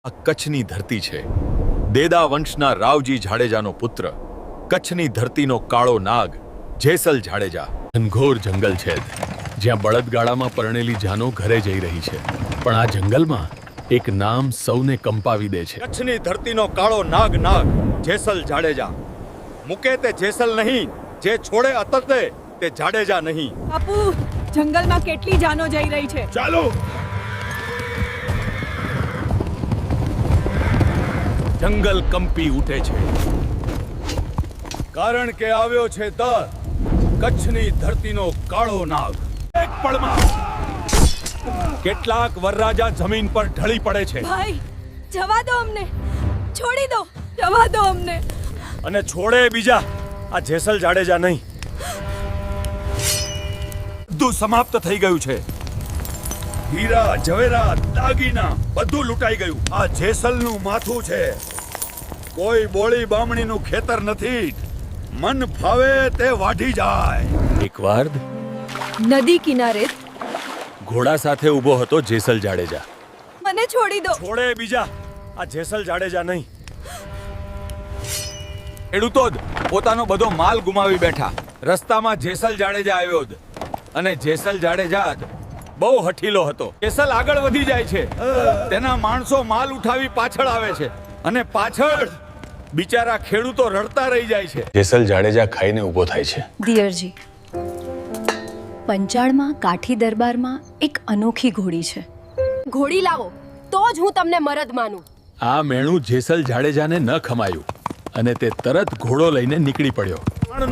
આ કચ્છની ધરતી છે. દેદા વંશના રાવજી જાડેજાનો પુત્ર, કચ્છની ધરતીનો કાળો નાગ જેસલ જાડેજા. ઘનઘોર જંગલ છે જ્યાં બળદગાડામાં પરણેલી જાનો ઘરે જઈ રહી છે, પણ આ જંગલમાં એક નામ સૌને કંપાવી દે છે. કચ્છની ધરતીનો કાળો નાગ જેસલ જાડેજા. મૂકે તે જેસલ નહીં, જે છોડે અતતે તે જાડેજા નહીં. બાપુ, જંગલમાં કેટલી જાનો જઈ રહી છે. ચાલો. જંગલ કંપી ઉઠે છે, કારણ કે આવ્યો છે કચ્છની ધરતીનો કાળો નાગ. એક પળમાં કેટલાક વરરાજા જમીન પર ઢળી પડે છે. ભાઈ, જવા દો અમને, છોડી દો, જવા દો અમને. અને છોડે બીજા, આ જેસલ જાડેજા નહીં. બધું સમાપ્ત થઈ ગયું છે. હીરા જવેરાત દાગીના બધું લૂંટાઈ ગયું. આ જેસલનું માથું છે. કોઈ બોળી બામણીનું ખેતર નથી. મન ફાવે તે વાઢી જાય. એકવાર નદી કિનારે ઘોડા સાથે ઊભો હતો જેસલ જાડેજા. મને છોડી દો. છોડે બીજા, આ જેસલ જાડેજા નહીં. ખેડૂતો જ પોતાનો બધો માલ ગુમાવી બેઠા. રસ્તામાં જેસલ જાડેજા આવ્યો જ, અને જેસલ જાડેજા જ બહુ હઠીલો હતો. જેસલ આગળ વધી જાય છે, તેના માણસો માલ ઉઠાવી પાછળ આવે છે, અને પાછળ બિચારા ખેડૂતો રડતા રહી જાય છે. જેસલ જાડેજા ખાઈને ઊભો થાય છે. દિયરજી, પંચાળમાં કાઠી દરબારમાં એક અનોખી ઘોડી છે. ઘોડી લાવો તો જ હું તમને મરદ માનું. આ મેણું જેસલ જાડેજાને ન ખમાયું, અને તે તરત ઘોડો લઈને નીકળી પડ્યો.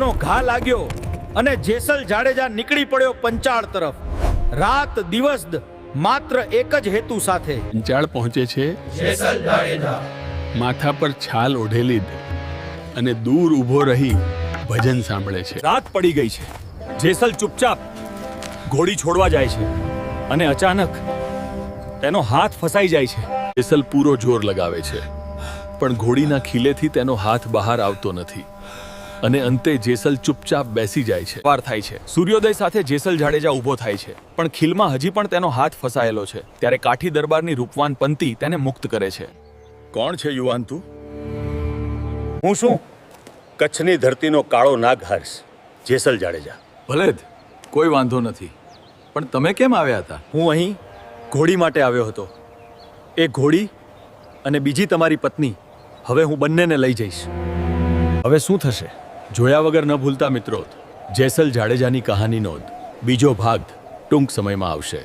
નો ઘા લાગ્યો, અને જેસલ જાડેજા નીકળી પડ્યો પંચાળ તરફ. રાત દિવસ માત્ર એક જ હેતુ સાથે. પંચાળ પહોંચે છે જેસલ જાડેજા, માથા પર છાલ ઓઢેલી અને દૂર ઊભો રહી ભજન સાંભળે છે. રાત પડી ગઈ છે. જેસલ ચૂપચાપ ઘોડી છોડવા જાય છે, અને અચાનક તેનો હાથ ફસાઈ જાય છે. જેસલ પૂરો જોર લગાવે છે, પણ ઘોડીના ખીલેથી તેનો હાથ બહાર આવતો નથી, અને અંતે જેસલ ચૂપચાપ બેસી જાય છે. વાર થાય છે. સૂર્યોદય સાથે જેસલ જાડેજા ઊભો થાય છે, પણ ખીલમાં હજી પણ તેનો હાથ ફસાયેલો છે. ત્યારે કાઠી દરબારની રૂપવાન પંતી તેને મુક્ત કરે છે. કોણ છે યુવાન તું? હું શું? કચ્છની ધરતીનો કાળો નાગ હર્ષ, જેસલ જાડેજા. ભલે જ, કોઈ વાંધો નથી, પણ તમે કેમ આવ્યા હતા? હું અહીં ઘોડી માટે આવ્યો હતો. એ ઘોડી અને બીજી તમારી પત્ની, હવે હું બંનેને લઈ જઈશ. હવે શું થશે જોયા વગર ન ભૂલતા મિત્રો. જેસલ જાડેજાની કહાનીનો બીજો ભાગ ટૂંક સમયમાં આવશે.